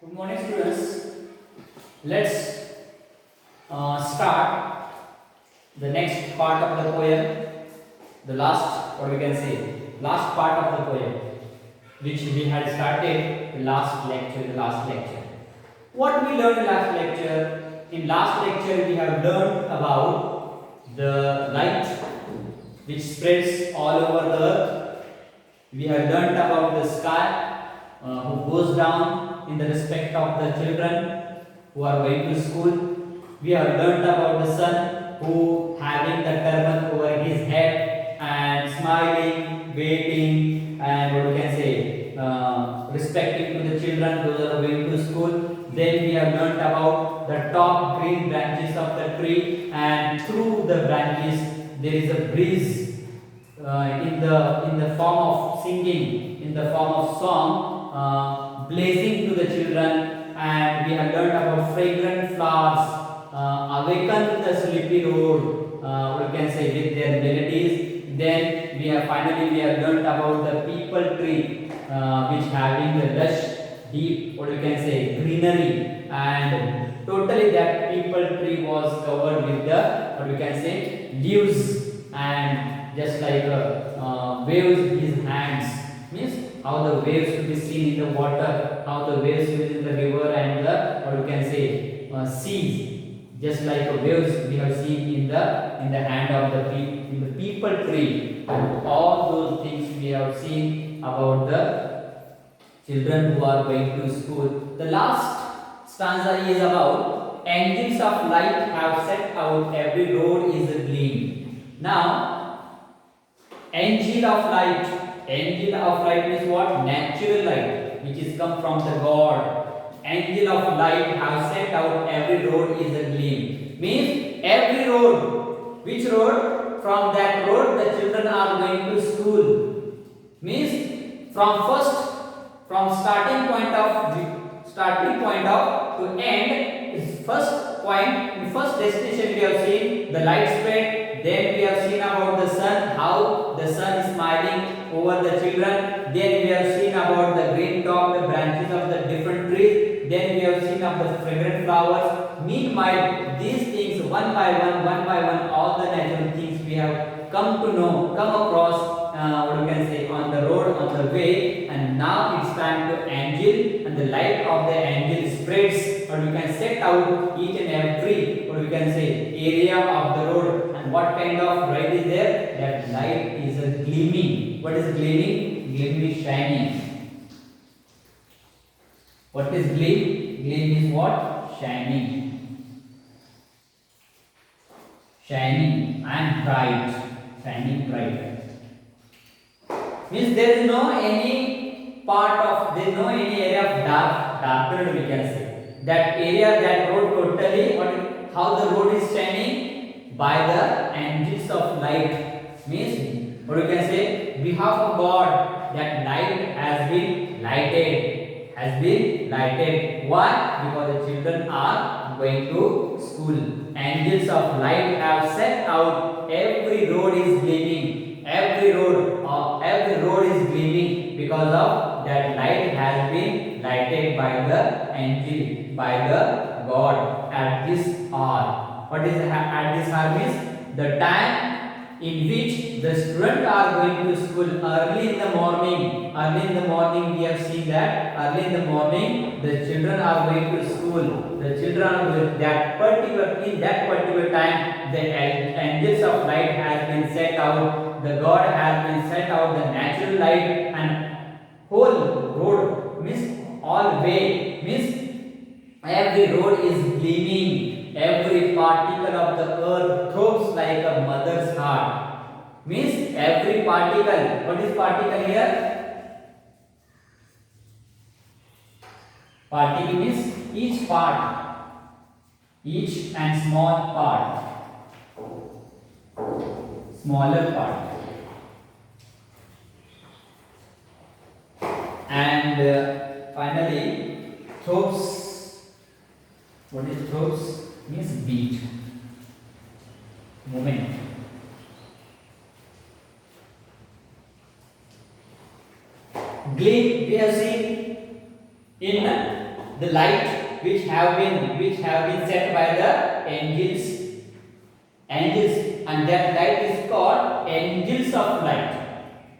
Good morning, students. Let's start the next part of the poem. The last, what we can say, last part of the poem, which we had started the last lecture. What we learned last lecture? In last lecture, we have learned about the light which spreads all over the earth. We have learned about the sky who goes down in the respect of the children who are going to school. We have learned about the sun who having the turban over his head and smiling, waiting, and what we can say, respecting to the children those are going to school. Then we have learned about the top green branches of the tree, and through the branches there is a breeze in the form of singing, in the form of song, blazing to the children. And we have learned about fragrant flowers awaken the sleepy road, we can say, with their melodies. Then we have learned about the people tree, which having the lush deep, what you can say, greenery, and totally that people tree was covered with the, what we can say, leaves, and just like waves his hands, means how the waves will be seen in the water, how the waves will be in the river and the, what we can say, seas, just like waves we have seen in the hand of the people tree. And all those things we have seen about the children who are going to school. The last stanza is about engines of light have set out, every road is a gleam. Now, angel of light means what? Natural light, which is come from the God. Angel of light have set out, every road is a gleam. Means every road. Which road? From that road the children are going to school. Means from starting point of to end is first point. In first destination we have seen the light spread. Then we have seen about the sun, how the sun is smiling over the children. Then we have seen about the green top, the branches of the different trees. Then we have seen of the fragrant flowers. Meanwhile, these things one by one, all the natural things we have come across, what you can say, on the road, on the way. And now it's time to angel, and the light of the angel spreads, or you can set out each and every, what you can say, area of the road. And what kind of light is there? That light is a gleaming. What is gleaming? Gleaming is shining. What is gleam? Gleam is what? Shining. Shining and bright. Shining bright. Means there is no any area of darker, we can say. That area, that road totally, how the road is shining? By the angels of light. Means, what you can say, behalf of God, that light has been lighted. Why? Because the children are going to school. Angels of light have set out, every road is gleaming. Every road is gleaming because of that light has been lighted by the angel, by the God at this hour. What is at this hour means? The time in which the students are going to school early in the morning. Early in the morning we have seen that early in the morning the children are going to school. The children with that particular time the angels of light has been set out. The God has been set out, the natural light, and whole road means all way means every road is gleaming. Every particle of the earth throbs like a mother's heart. Means every particle. What is particle here? Particle means each part, each and small part, smaller part. And finally, throbs. What is throbs? Means beat, movement. Gleam we have seen in the light which have been set by the angels, and that light is called angels of light.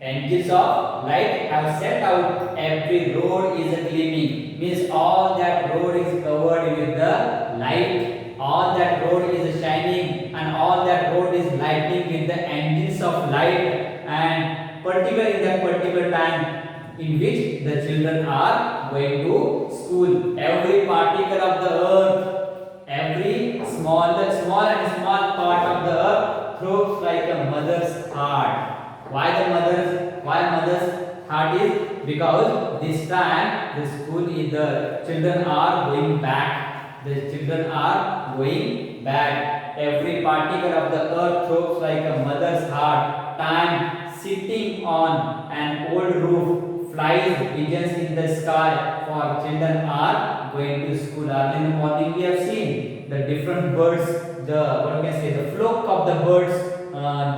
Angels of light have set out, every road is gleaming, means all that road is covered with the light, all that road is shining, and all that road is lightning with the angels of light. And particular in that particular time in which the children are going to school, every particle of the earth, every small and small part of the earth throbs like a mother's heart. Why mother's heart is? Because this time the school is, the children are going back. The children are going back. Every particle of the earth throbs like a mother's heart. Time sitting on an old roof, flies pigeons in the sky, for children are going to school. Early in the morning we have seen the different birds, the the flock of the birds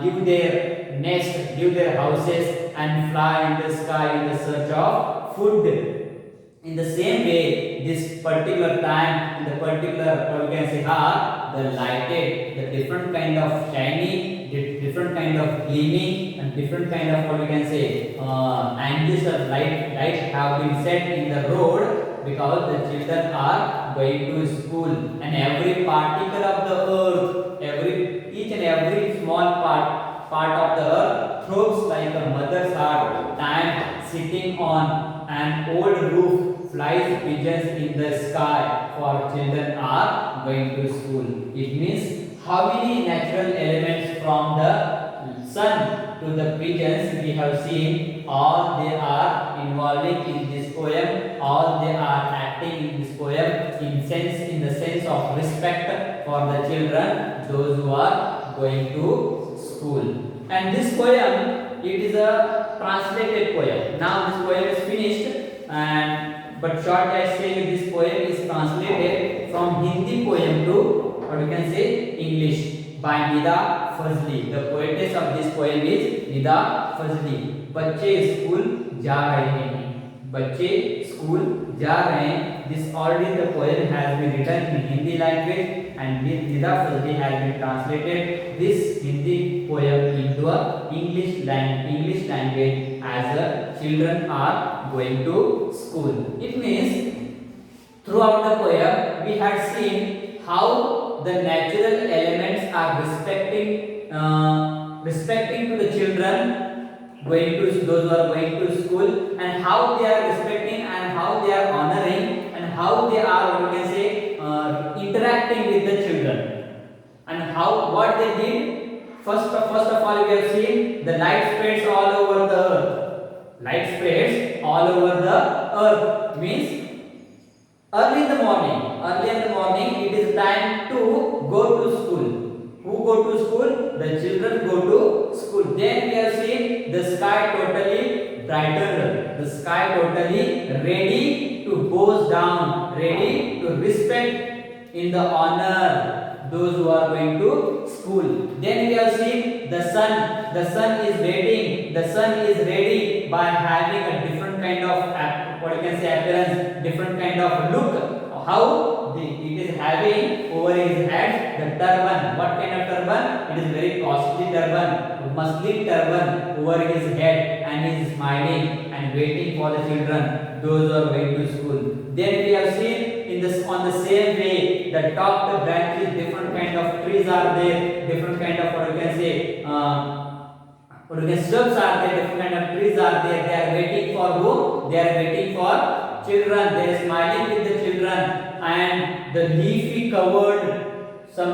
give their nest, give their houses, and fly in the sky in the search of food. In the same way, this particular time, in the particular hour, the lighted, the different kind of shiny, different kind of gleaming, and different kind of angles of light have been set in the road, because the children are going to school. And every particle of the earth, each and every small part of the earth throbs like a mother's heart. Time sitting on an old roof, flies pigeons in the sky, for children are going to school. It means how many natural elements, from the sun to the pigeons, we have seen, all they are involving in this poem, all they are acting in this poem in the sense of respect for the children, those who are going to school. And this poem, it is a translated poem. Now this poem is finished, and but short I say, this poem is translated from Hindi poem to English by Nida Fazli. The poetess of this poem is Nida Fazli. बच्चे school जा रहे हैं, बच्चे school जा रहे हैं. This already the poem has been written in Hindi language, and Nida Fazli has been translated this Hindi poem into a English language as the children are going to school. It means throughout the poem we had seen how the natural elements are respecting to the children those who are going to school, and how they are respecting, and how they are honoring, and how they are interacting with the children, and what they did. First of all, we have seen the light spreads all over the earth. Light spreads all over the earth means early in the morning, it is time to go to school. Who go to school? The children go to school. Then we have seen the sky totally brighter, the sky totally ready to bow down, ready to respect in the honor those who are going to school. Then we have seen the sun is ready by having a different kind of appearance, different kind of look. How it is having over his head the turban. What kind of turban? It is very costly turban, muslin turban over his head, and he is smiling and waiting for the children, those who are going to school. Then we have seen on the same way, the topped branches, different kind of trees are there, different kind of shrubs are there, different kind of trees are there. They are waiting for who? They are waiting for children. They are smiling with the children, and the leafy covered some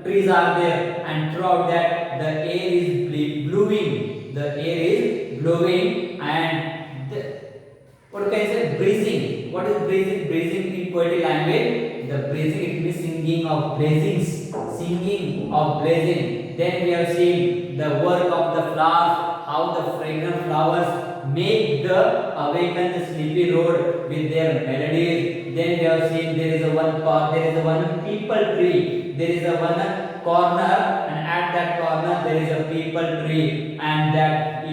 trees are there, and throughout that the air is blowing. The air is blowing, and breezing. What is breezing? Breezing in poetic language, the breezing, it means singing of blazings, Then we have seen the work of the flowers, how the fragrant flowers make the awaken the sleepy road with their melodies. Then we have seen there is a one people tree. There is a one corner, and at that corner there is a people tree, and that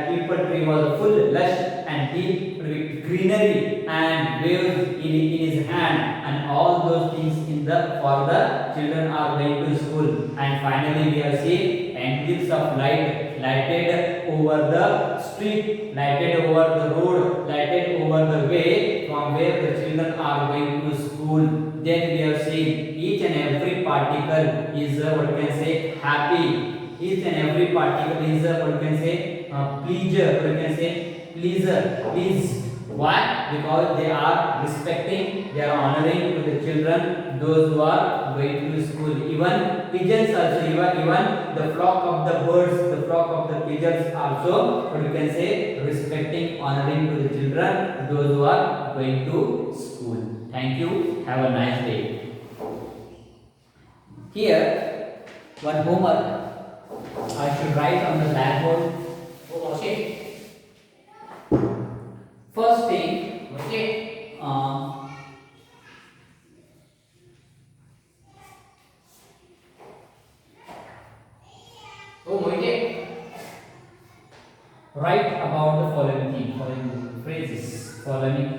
people tree was full lush and deep greenery and waves in his hand, and all those things in the for the children are going to school. And finally we have seen angels of light lighted over the street, lighted over the road, lighted over the way from where the children are going to school. Then we have seen each and every particle is what you can say happy. Each and every particle is what you can say pleasure. What you can say pleasure, please. Why? Because they are respecting, they are honoring to the children, those who are going to school. Even pigeons also, even the flock of the birds, the flock of the pigeons also, what you can say, respecting, honoring to the children, those who are going to school. Thank you. Have a nice day. Here, one homework I should write on the blackboard. Okay. First thing, okay, oh, okay, write about the following thing, following phrases, following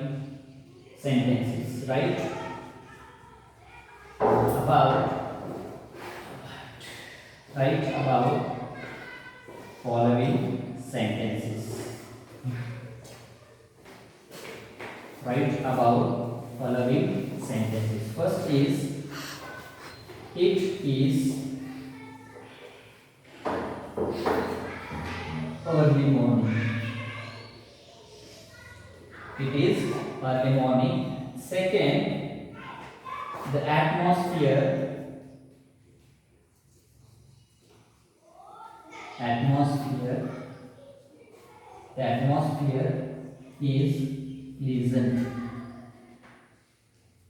sentences. Write about, write about following sentences. Write about following sentences. First is, it is early morning. It is early morning. Second, the atmosphere is pleasant.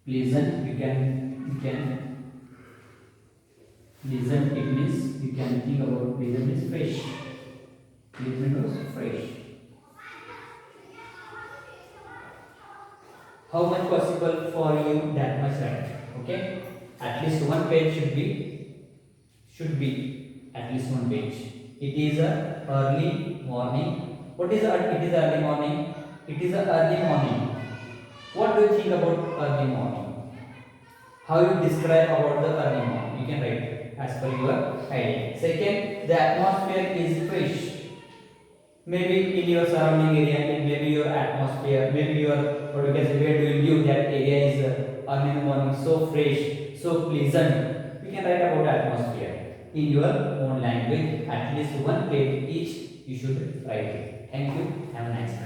Pleasant, you can pleasant, it means you can think about pleasant means fresh. Pleasant was fresh. How much possible for you, that much write. Okay, at least one page should be at least one page. It is a early morning. What is it is early morning? It is a early morning. What do you think about early morning? How you describe about the early morning? You can write as per your idea. Second, the atmosphere is fresh. Maybe in your surrounding area, maybe your atmosphere, maybe your what you can say, where do you live, that area is early in the morning, so fresh, so pleasant. You can write about atmosphere in your own language. At least one page each you should write it. Thank you. Have a nice day.